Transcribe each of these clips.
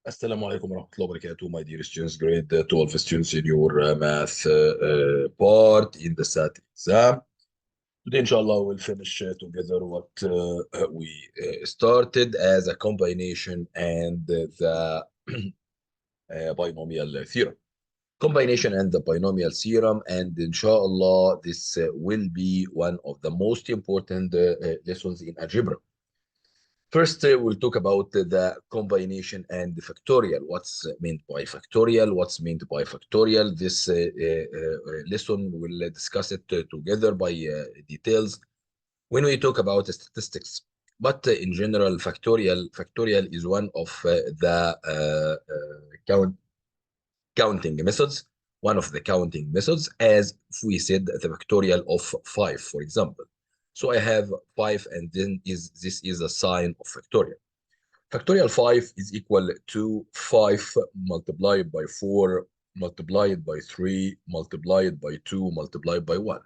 Assalamu alaikum wa rahmatullahi wa barakatuh, my dear students, grade 12 students in your math part in the SAAT exam. Today, inshallah, we'll finish together what we started as a combination and the binomial theorem. Combination and the binomial theorem, and inshallah, this will be one of the most important lessons in algebra. First, we'll talk about the combination and the factorial. What's meant by factorial? What's meant by factorial? This lesson, we'll discuss it together by details when we talk about statistics. But in general, factorial is one of the counting methods, one of the counting methods, as we said, the factorial of 5, for example. So I have 5, and then this is a sign of factorial. Factorial 5 is equal to 5 multiplied by 4 multiplied by 3 multiplied by 2 multiplied by 1.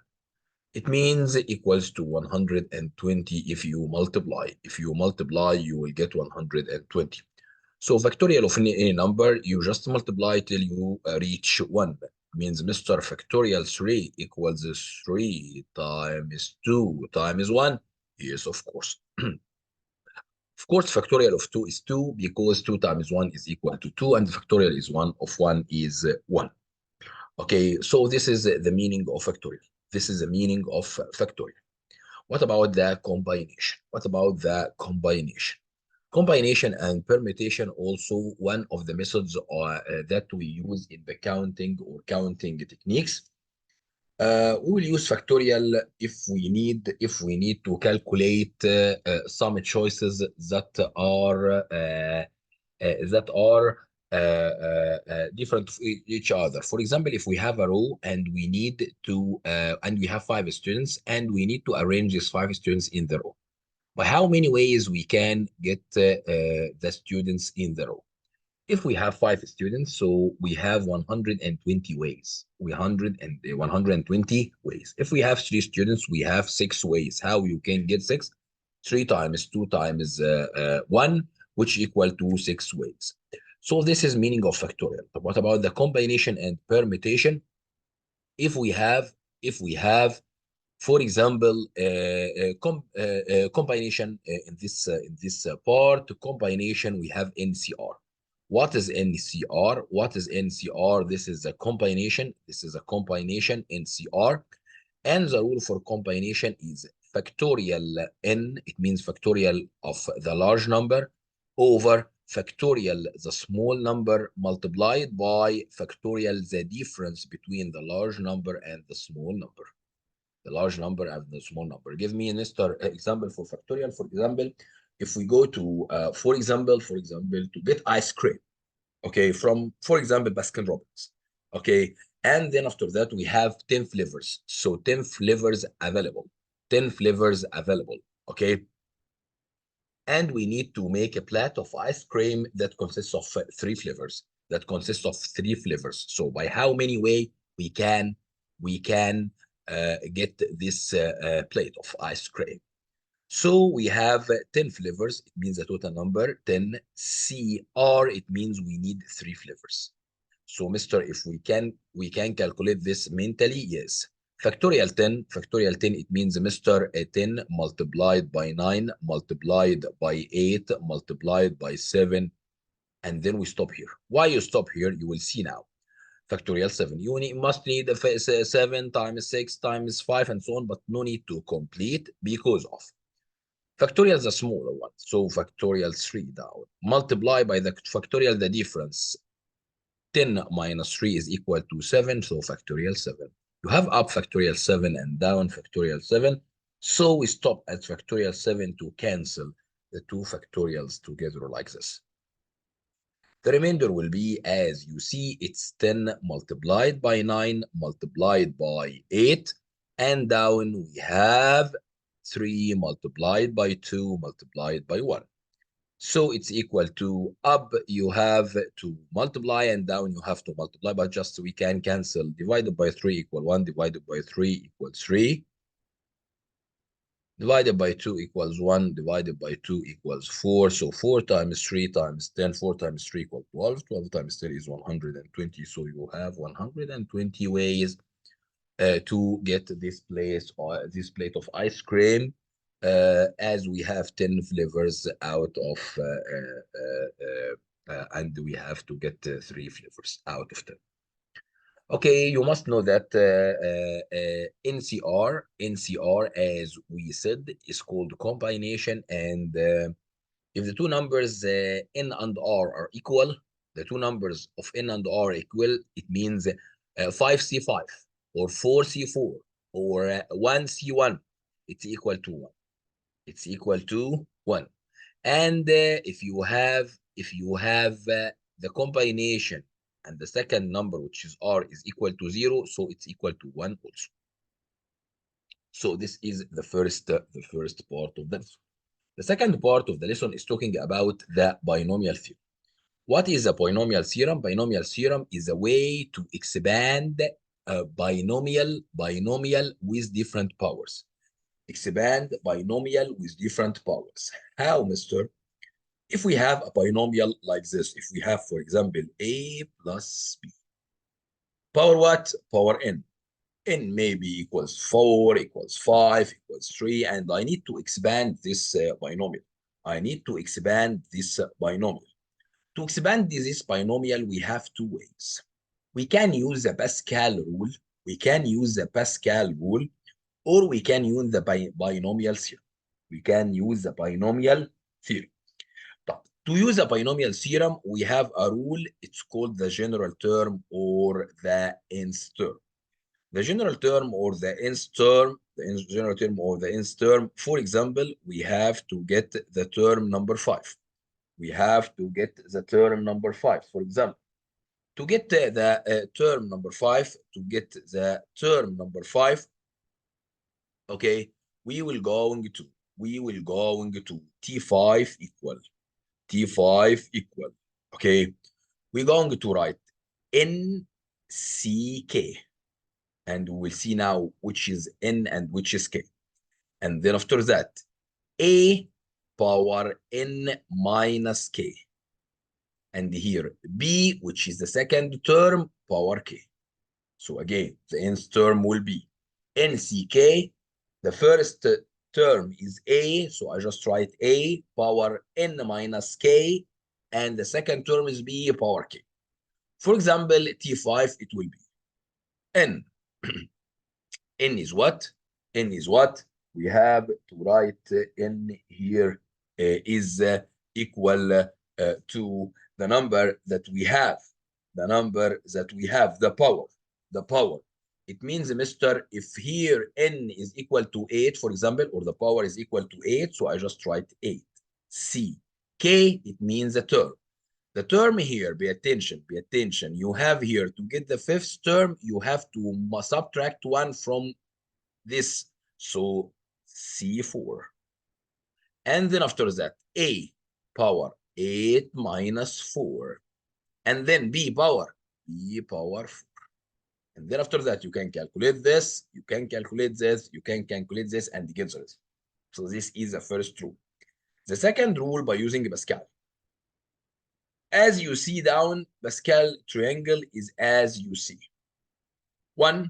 It means equals to 120 if you multiply. If you multiply, you will get 120. So factorial of any number, you just multiply till you reach 1. Means Mr. Factorial 3 equals 3 times 2 times 1. Yes, of course. Of course, factorial of 2 is 2 because 2 times 1 is equal to 2, and factorial is 1 of 1 is 1. Okay, so this is the meaning of factorial. This is the meaning of factorial. What about the combination? What about the combination? Combination and permutation, also one of the methods that we use in the counting or counting techniques. We will use factorial if we need to calculate some choices that are different from each other. For example, if we have a row and we need to and we have 5 students and we need to arrange these 5 students in the row. By how many ways we can get the students in the row? If we have 5 students, so we have 120 ways. 120 ways. If we have 3 students, we have 6 ways. How you can get 6? 3 times 2 times 1, which equal to 6 ways. So this is meaning of factorial. But what about the combination and permutation? If we have, for example, combination in this part, combination, we have NCR. What is NCR? What is NCR? This is a combination. This is a combination, NCR. And the rule for combination is factorial n. It means factorial of the large number over factorial the small number multiplied by factorial the difference between the large number and the small number. The large number and the small number. Give me another example for factorial. For example, if we go to, for example, to get ice cream, okay, from, for example, Baskin Robbins, okay, and then after that we have 10 flavors. So 10 flavors available, 10 flavors available, okay, and we need to make a plate of ice cream that consists of 3 flavors. That consists of 3 flavors. So by how many way we can get this plate of ice cream? So we have 10 flavors. It means a total number 10. CR, it means we need 3 flavors. So, Mr., if we can calculate this mentally, yes. Factorial 10, it means Mr. 10 multiplied by 9, multiplied by 8, multiplied by 7, and then we stop here. Why you stop here? You will see now. Factorial 7. You must need 7 times 6 times 5 and so on, but no need to complete because of factorial is a smaller one. So factorial 3 down. Multiply by the factorial the difference. 10 minus 3 is equal to 7, so factorial 7. You have up factorial 7 and down factorial 7. So we stop at factorial 7 to cancel the 2 factorials together like this. The remainder will be, as you see, it's 10 multiplied by 9 multiplied by 8. And down we have 3 multiplied by 2 multiplied by 1. So it's equal to up you have to multiply and down you have to multiply, but just so we can cancel. Divided by 3 equal 1, divided by 3 equals 3. Divided by 2 equals 1. Divided by 2 equals 4. So 4 times 3 times 10. 4 times 3 equals 12. 12 times 10 is 120. So you have 120 ways to get this plate of ice cream, as we have 10 flavors out of and we have to get 3 flavors out of 10. Okay, you must know that NCR, as we said, is called combination, and if the two numbers n and r are equal, the two numbers of n and r are equal, it means 5C5 or 4C4 or 1C1. It's equal to 1. It's equal to 1. And if you have the combination and the second number, which is r, is equal to 0, so it's equal to 1 also. So this is the first part of the lesson. The second part of the lesson is talking about the binomial theorem. What is a binomial theorem? Binomial theorem is a way to expand a binomial with different powers. Expand binomial with different powers. How, mister? If we have a binomial like this, if we have, for example, a plus b, power what? Power n. N maybe equals 4, equals 5, equals 3, and I need to expand this binomial. I need to expand this binomial. To expand this binomial, we have two ways. We can use the Pascal rule. We can use the Pascal rule, or we can use the binomial theorem. We can use the binomial theorem. To use a binomial theorem, we have a rule. It's called the general term or the nth term. The general term or the nth term, for example, we have to get the term number 5. We have to get the term number 5, for example. To get the term number 5, okay, we will going to T5 equal, okay, we're going to write NCK, and we will see now which is N and which is K. And then after that, A power N minus K. And here, B, which is the second term, power K. So again, the nth term will be NCK. The first term is A, so I just write A power N minus K. And the second term is B power K. For example, T5, it will be N. N is what? N is what? We have to write N here is equal to the number that we have. The power. It means, mister, if here N is equal to 8, for example, or the power is equal to 8, so I just write 8. C. K, it means the term. The term here, pay attention. You have here, to get the fifth term, you have to subtract 1 from this. So C4. And then after that, A power 8 minus 4. And then B power 4. And then after that, you can calculate this, you can calculate this, and get this. So this is the first rule. The second rule, by using Pascal. As you see down, Pascal triangle is as you see. 1,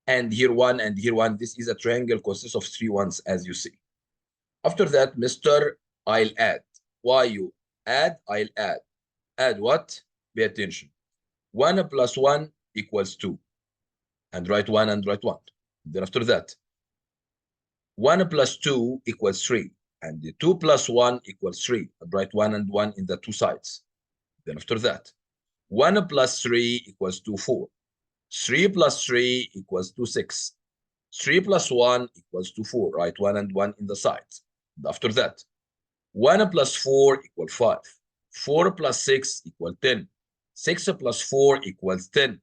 and here 1, and here 1. This is a triangle, consists of 3 ones, as you see. After that, mister, I'll add. Why you add? I'll add. Add what? Pay attention. 1 plus 1 equals 2. And write 1 and write 1. Then after that, 1 plus 2 equals 3. And the 2 plus 1 equals 3. And write 1 and 1 in the two sides. Then after that, 1 plus 3 equals 2, 4. 3 plus 3 equals 2, 6. 3 plus 1 equals 2, 4. Write 1 and 1 in the sides. And after that, 1 plus 4 equals 5. 4 plus 6 equals 10. 6 plus 4 equals 10.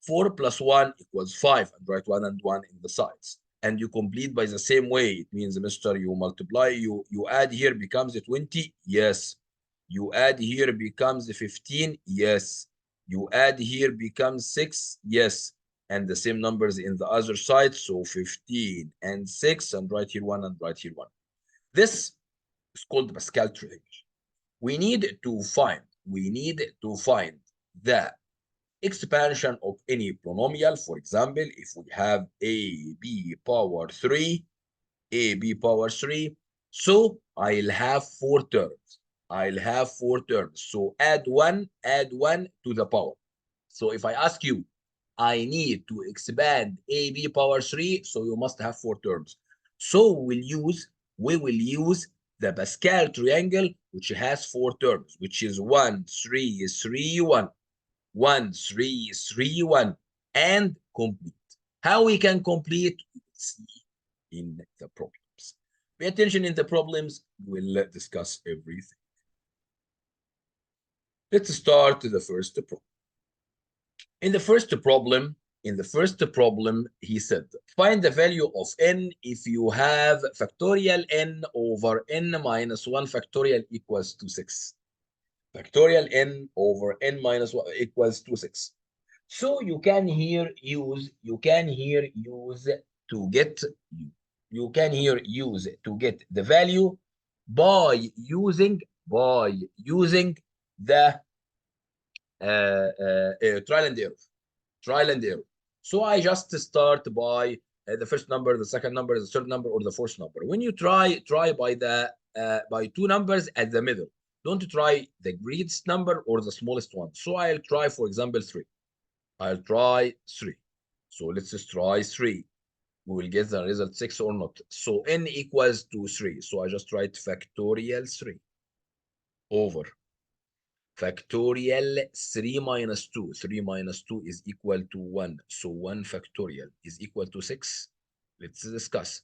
4 plus 1 equals 5. And write 1 and 1 in the sides. And you complete by the same way. It means, mister, you multiply, you add here becomes 20. Yes. You add here becomes 15. Yes. You add here becomes 6. Yes. and the same numbers in the other side. So 15 and 6, and right here 1 and right here 1. This is called Pascal triangle. We need to find the expansion of any polynomial. For example, if we have AB power 3, AB power 3, so I'll have 4 terms. So add one to the power. So if I ask you, I need to expand AB power 3, so you must have 4 terms. So we will use the Pascal triangle, which has 4 terms, which is 1, 3, 3, 1. 1, 3, 3, 1, and complete. How we can complete? We will see in the problems. Pay attention in the problems. We'll discuss everything. Let's start the first problem. In the first problem, he said, find the value of n if you have factorial n over n minus 1 factorial equals to 6. Factorial n over n minus 1 equals to 6. So you can here use to get the value by using the trial and error. So I just start by the first number, the second number, the third number, or the fourth number. When you try by the by 2 numbers at the middle. Don't try the greatest number or the smallest one. So I'll try, for example, 3. I'll try 3. So let's just try 3. We will get the result 6 or not. So n equals to 3. So I just write factorial 3 over factorial 3 minus 2. 3 minus 2 is equal to 1. So 1 factorial is equal to 6. Let's discuss.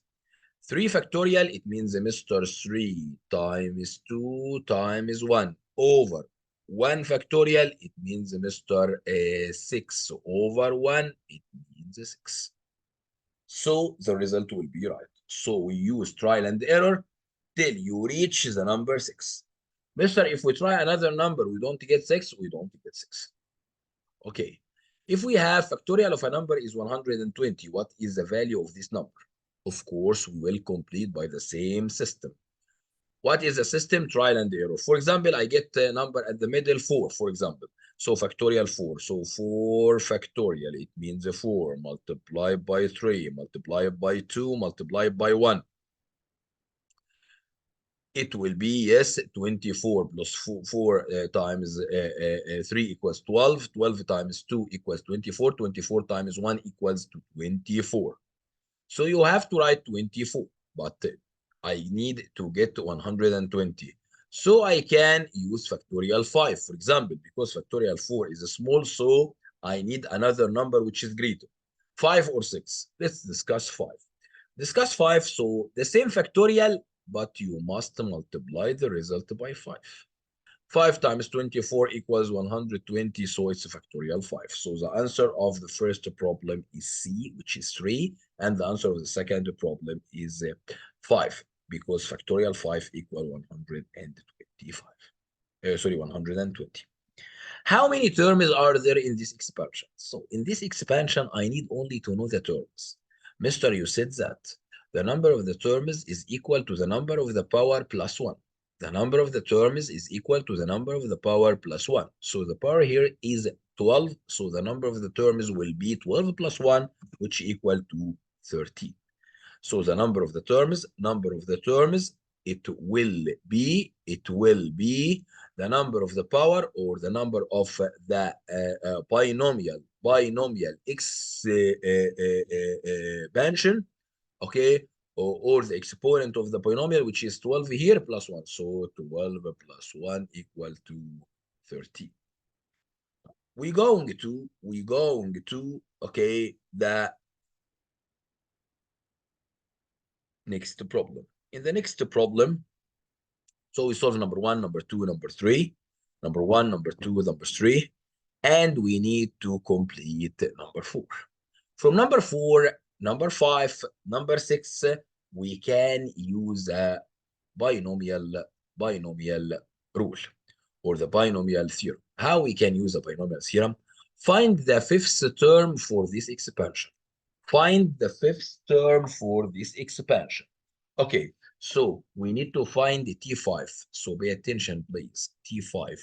3 factorial, it means Mr. 3 times 2 times 1 over 1 factorial, it means Mr. 6 over 1, it means 6. So the result will be right. So we use trial and error till you reach the number 6. Mister, if we try another number, we don't get 6, we don't get 6. Okay. If we have factorial of a number is 120, what is the value of this number? Of course, we will complete by the same system. What is the system? Trial and error. For example, I get a number at the middle, 4, for example. So factorial 4. So 4 factorial, it means 4 multiplied by 3, multiplied by 2, multiplied by 1. It will be, yes, 24 plus 4 times 3 equals 12. 12 times 2 equals 24. 24 times 1 equals to 24. So you have to write 24, but I need to get 120. So I can use factorial 5, for example, because factorial 4 is small, so I need another number which is greater. 5 or 6. Let's discuss 5. Discuss 5, so the same factorial, but you must multiply the result by 5. 5 times 24 equals 120, so it's a factorial 5. So the answer of the first problem is C, which is 3, and the answer of the second problem is 5, because factorial 5 equal 125. Sorry, 120. How many terms are there in this expansion? So in this expansion, I need only to know the terms. Mister, you said that the number of the terms is equal to the number of the power plus 1. The number of the terms is equal to the number of the power plus 1. So the power here is 12. So the number of the terms will be 12 plus 1, which equal to 13. So the number of the terms, it will be the number of the power or the number of the binomial expansion, okay, or the exponent of the polynomial, which is 12 here plus 1. So 12 plus 1 equal to 13. We're going to, okay, the next problem. In the next problem, so we solve number 1, number 2, number 3, number 1, number 2, number 3, and we need to complete number 4. From number 4, number 5, number 6, we can use a binomial rule or the binomial theorem. How we can use a binomial theorem? Find the fifth term for this expansion. Find the fifth term for this expansion. Okay, so we need to find the T5. So pay attention, please. T5.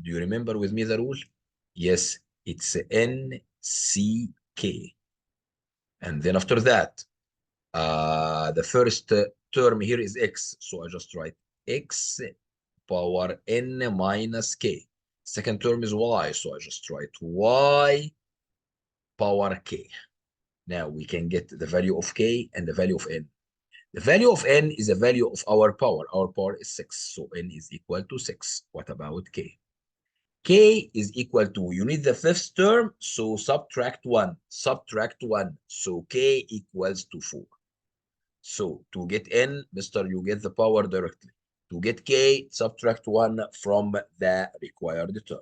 Do you remember with me the rule? Yes, it's NCK. And then after that, the first term here is X. So I just write X power N minus K. Second term is Y. So I just write Y power K. Now we can get the value of K and the value of N. The value of N is the value of our power. Our power is 6. So N is equal to 6. What about K? K is equal to, you need the fifth term, so subtract 1. Subtract 1. So K equals to 4. So to get N, Mister, you get the power directly. To get K, subtract 1 from the required term.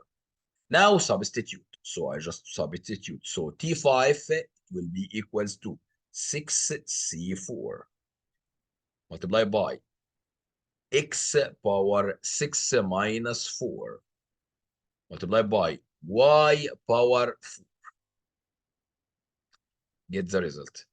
Now substitute. So I just substitute. So T5 will be equals to 6C4 multiplied by X power 6 minus 4 multiplied by Y power 4. Get the result.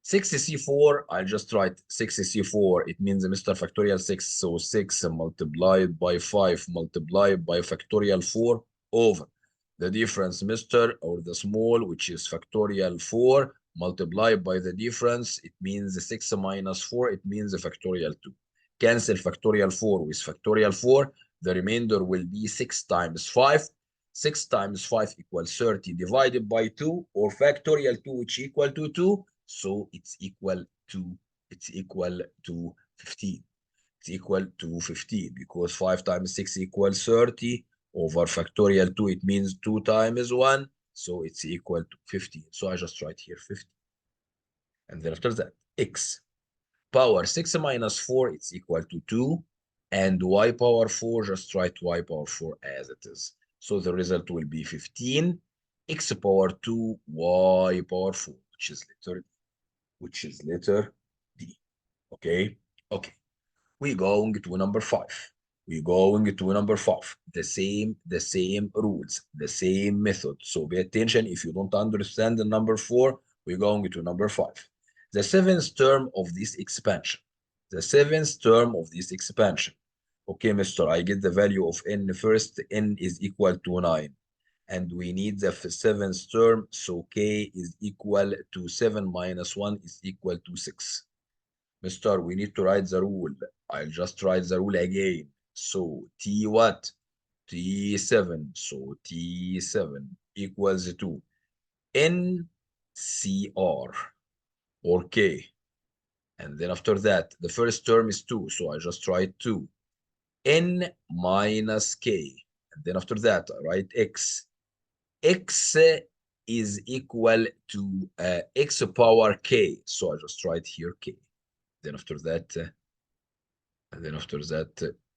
6C4, I'll just write 6C4. It means Mr. Factorial 6. So 6 multiplied by 5 multiplied by factorial 4 over the difference, Mr., or the small, which is factorial 4 multiplied by the difference. It means 6 minus 4. It means factorial 2. Cancel factorial 4 with factorial 4. The remainder will be 6 times 5. 6 times 5 equals 30 divided by 2, or factorial 2, which equal to 2. So it's equal to 15. It's equal to 15 because 5 times 6 equals 30 over factorial 2. It means 2 times 1. So it's equal to 15. So I just write here 15. And then after that, X power 6 minus 4, it's equal to 2. And Y power 4, just write Y power 4 as it is. So the result will be 15. X power 2, Y power 4, which is letter D. Okay? Okay. We're going to number 5. We're going to number 5. The same rules, the same method. So pay attention. If you don't understand the number 4, we're going to number 5. The seventh term of this expansion. The seventh term of this expansion. Okay, Mister, I get the value of N first. N is equal to 9. And we need the seventh term. So K is equal to 7 minus 1 is equal to 6. Mister, we need to write the rule. I'll just write the rule again. So T what? T7. So T7 equals to NCR or K. And then after that, the first term is 2. So I just write 2. N minus K. And then after that, I write X. X is equal to X power K. So I just write here K. Then after that,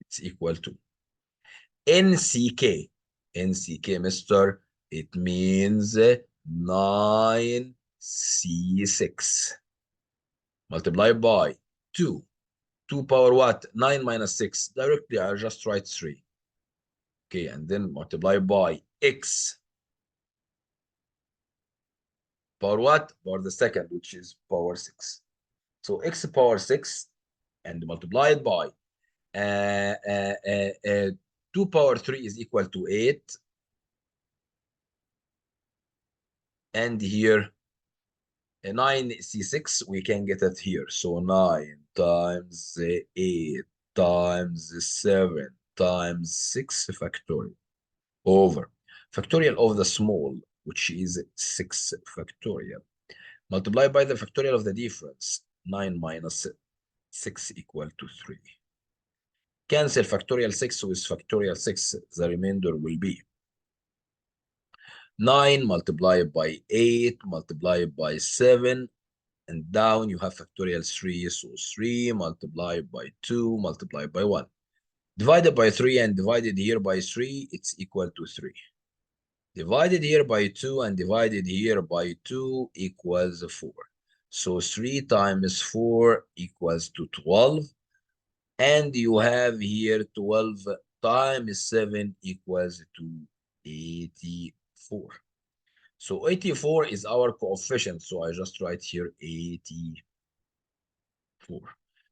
it's equal to NCK. NCK, Mister, it means 9C6 multiplied by 2. 2 power what? 9 minus 6. Directly, I'll just write 3. Okay, and then multiply by X. Power what? Power the second, which is power 6. So X power 6 and multiplied by 2 power 3 is equal to 8. And here, 9C6, we can get it here. So 9 times 8 times 7 times 6 factorial over factorial of the small, which is 6 factorial, multiplied by the factorial of the difference, 9 minus 6 equal to 3. Cancel factorial 6 with factorial 6. The remainder will be 9 multiplied by 8 multiplied by 7. And down you have factorial 3. So 3 multiplied by 2 multiplied by 1. Divided by 3 and divided here by 3, it's equal to 3. Divided here by 2 and divided here by 2 equals 4. So 3 times 4 equals to 12. And you have here 12 times 7 equals to 84. So 84 is our coefficient. So I just write here 84.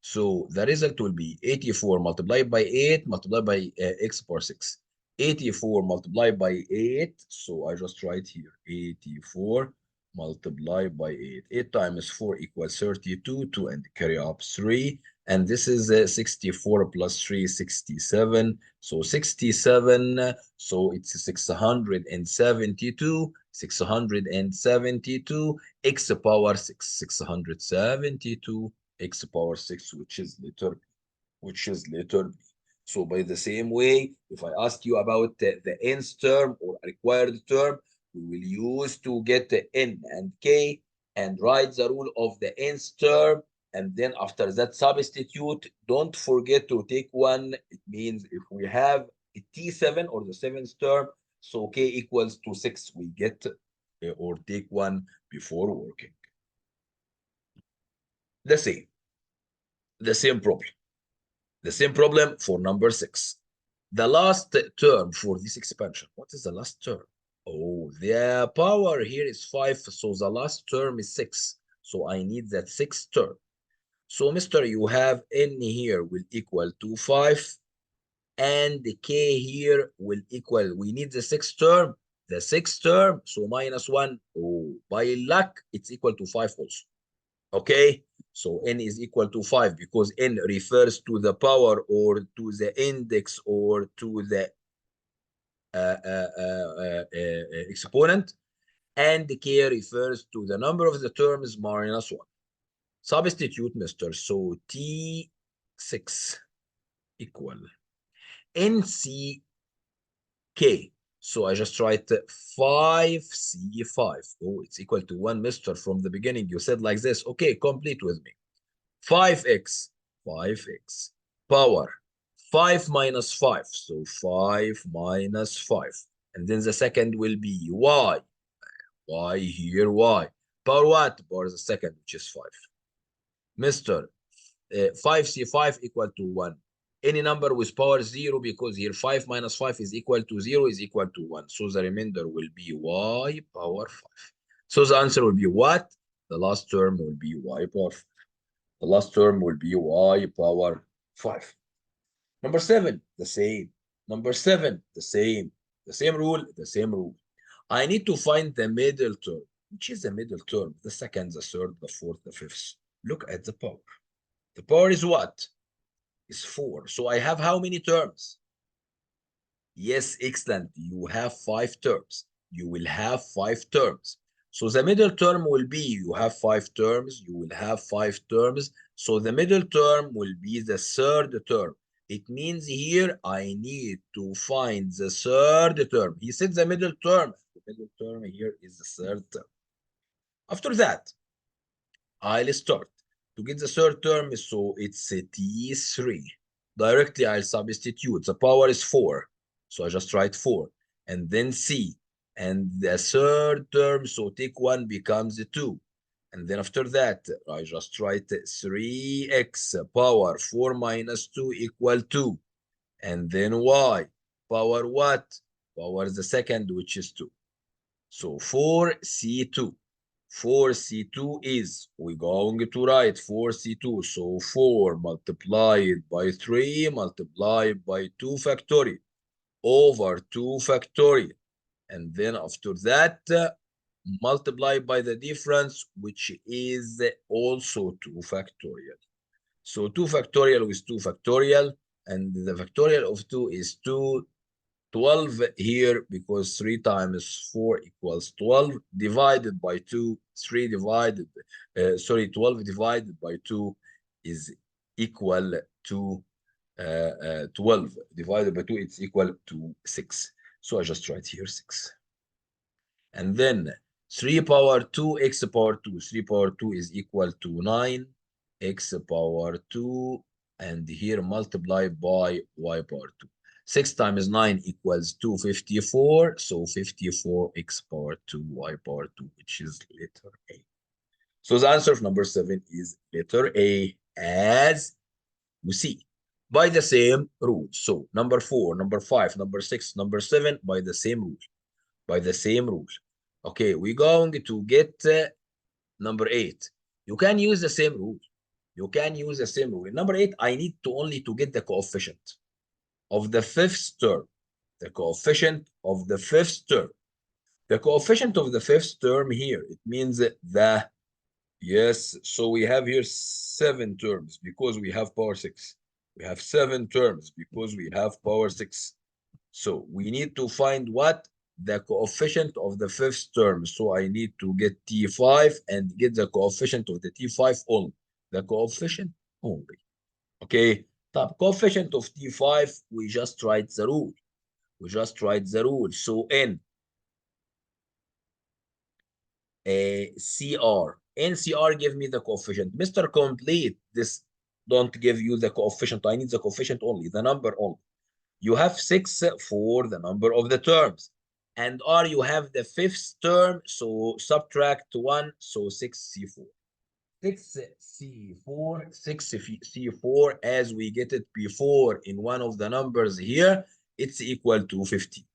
So the result will be 84 multiplied by 8 multiplied by x power 6. 84 multiplied by 8. So I just write here 84 multiplied by 8. 8 times 4 equals 32. 2 and carry up 3. And this is 64 plus 3, 67. So 67. So it's 672. 672 x power 6. 672 x power 6, which is letter B. Which is letter B. So by the same way, if I ask you about the nth term or required term, we will use to get the n and k and write the rule of the nth term. And then after that substitute, don't forget to take one. It means if we have a T7 or the seventh term, so k equals to 6, we get or take one before working. The same. The same problem. The same problem for number 6. The last term for this expansion. What is the last term? Oh, the power here is 5, so the last term is 6. So I need that 6th term. So, mister, you have n here will equal to 5, and the k here will equal, we need the 6th term. The 6th term, so minus 1. Oh, by luck, it's equal to 5 also. Okay, so n is equal to 5 because n refers to the power or to the index or to the exponent, and the k refers to the number of the terms minus 1. Substitute, mister. So T6 equal NCK. So I just write 5C5. Oh, it's equal to 1, mister. From the beginning, you said like this. Okay, complete with me. 5x power 5 minus 5. So 5 minus 5. And then the second will be y. Y here, y. Power what? Power the second, which is 5. Mister, 5c5 equal to 1. Any number with power 0, because here 5 minus 5 is equal to 0 is equal to 1. So the remainder will be y power 5. So the answer will be what? The last term will be y power 5. The last term will be y power 5. Number 7, the same. Number 7, the same. The same rule, the same rule. I need to find the middle term. Which is the middle term? The second, the third, the fourth, the fifth. Look at the power. The power is what? Is 4. So I have how many terms? Yes, excellent. You have 5 terms. You will have 5 terms. So the middle term will be, you have 5 terms, you will have 5 terms. So the middle term will be the third term. It means here I need to find the third term. He said the middle term. The middle term here is the third term. After that, I'll start to get the third term. So it's a T3. Directly I'll substitute. The power is 4. So I just write 4. And then C. And the third term, so take 1 becomes 2. And then after that, I just write 3x power 4 minus 2 equal 2. And then y power what? Power the second, which is 2. So 4c2. 4c2 is, we're going to write 4c2. So 4 multiplied by 3 multiplied by 2 factorial over 2 factorial. And then after that, multiply by the difference, which is also 2 factorial. So 2 factorial with 2 factorial, and the factorial of 2 is 2. 12 here, because 3 times 4 equals 12, divided by 2. 12 divided by 2 is equal to 12 divided by 2, it's equal to 6. So I just write here 6. And then 3 power 2, x power 2. 3 power 2 is equal to 9, x power 2, and here multiply by y power 2. 6 times 9 equals 254. So 54 x power 2 y power 2, which is letter A. So the answer of number 7 is letter A, as you see, by the same rule. So number 4, number 5, number 6, number 7, by the same rule. By the same rule. Okay, we're going to get number 8. You can use the same rule. You can use the same rule. In number 8, I need to only to get the coefficient of the fifth term. The coefficient of the fifth term. The coefficient of the fifth term here, it means the, yes, so we have here 7 terms because we have power 6. We have 7 terms because we have power 6. So we need to find what? The coefficient of the fifth term. So I need to get T5 and get the coefficient of the T5 only. The coefficient only. Okay. طب coefficient of T5, we just write the rule. We just write the rule. So N CR. NCR give me the coefficient. Mr. Complete, this don't give you the coefficient. I need the coefficient only, the number only. You have 6 for the number of the terms. And R, you have the fifth term, so subtract 1, so 6C4. 6C4, 6C4, as we get it before in one of the numbers here, it's equal to 50.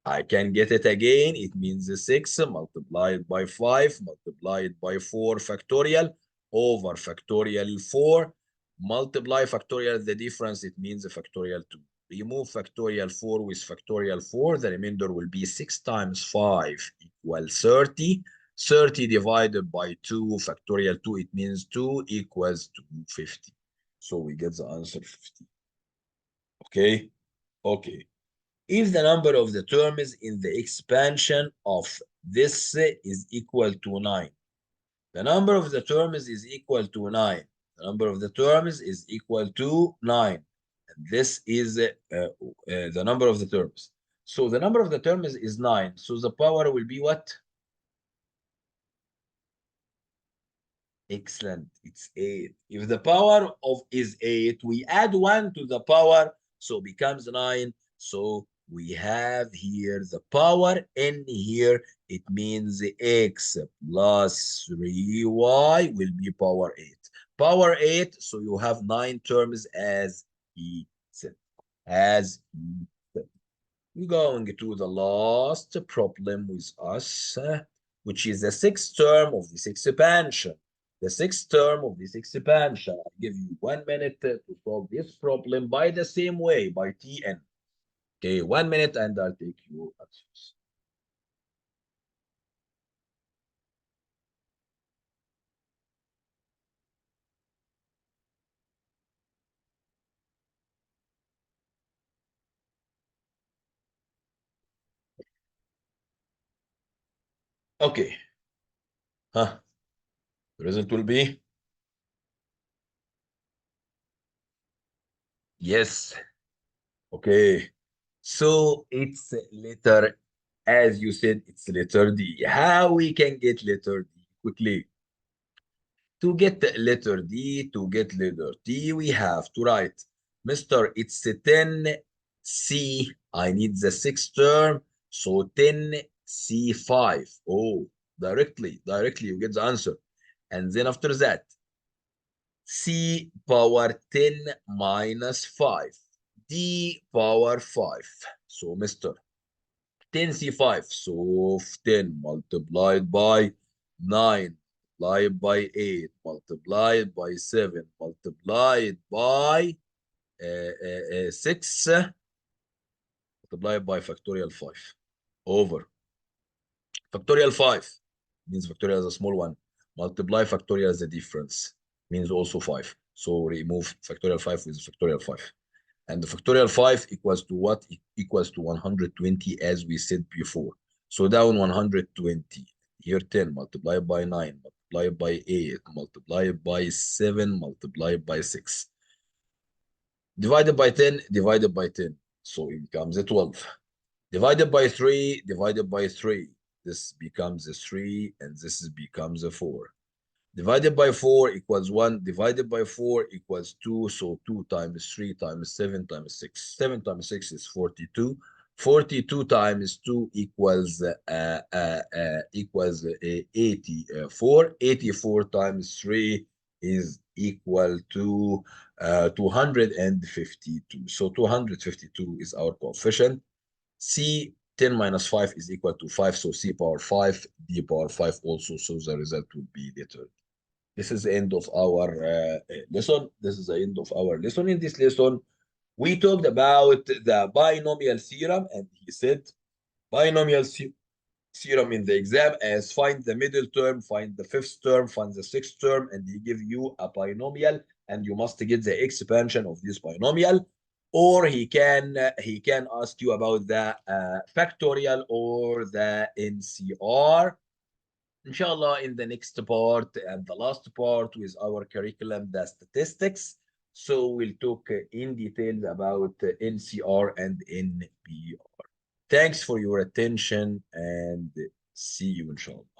I can get it again. It means 6 multiplied by 5 multiplied by 4 factorial over factorial 4. Multiply factorial the difference. It means factorial 2. Remove factorial 4 with factorial 4. The remainder will be 6 times 5 equals 30. 30 divided by 2 factorial 2. It means 2 equals to 50. So we get the answer 50. Okay? Okay. If the number of the terms in the expansion of this is equal to 9, the number of the terms is equal to 9. The number of the terms is equal to 9. And this is the number of the terms. So the number of the terms is 9. So the power will be what? Excellent. It's 8. If the power of is 8, we add 1 to the power, so becomes 9. So we have here the power n here. It means x plus 3y will be power 8. Power 8, so you have 9 terms as E said. As E said. We're going to the last problem with us, which is the sixth term of this expansion. The sixth term of this expansion. I'll give you 1 minute to solve this problem by the same way, by Tn. Okay, 1 minute and I'll take your answers. Okay. Huh? The result will be? Yes. Okay. So it's letter, as you said, it's letter D. How we can get letter D quickly? To get letter D, to get letter D, we have to write, Mr. It's 10C. I need the sixth term, so 10C5. Oh, directly you get the answer. And then after that, C power 10 minus 5. D power 5. So, Mr. 10C5. So 10 multiplied by 9, multiplied by 8, multiplied by 7, multiplied by 6, multiplied by factorial 5 over factorial 5 means factorial is a small one. Multiply factorial as the difference means also 5. So remove factorial 5 with factorial 5. And the factorial 5 equals to what? Equals to 120 as we said before. So down 120. Here 10 multiplied by 9, multiplied by 8, multiplied by 7, multiplied by 6. Divided by 10, divided by 10. So it becomes a 12. Divided by 3, divided by 3. This becomes a 3 and this becomes a 4. Divided by 4 equals 1. Divided by 4 equals 2. So 2 times 3 times 7 times 6. 7 times 6 is 42. 42 times 2 equals 84. 84 times 3 is equal to 252. So 252 is our coefficient. C 10 minus 5 is equal to 5, so c power 5, d power 5 also, so the result would be determined. This is the end of our lesson. This is the end of our lesson. In this lesson, we talked about the binomial theorem, and he said binomial theorem in the exam as find the middle term, find the fifth term, find the sixth term, and he give you a binomial, and you must get the expansion of this binomial. Or he can ask you about the factorial or the NCR. Inshallah, in the next part and the last part with our curriculum, the statistics. So we'll talk in details about NCR and NBR. Thanks for your attention and see you inshallah.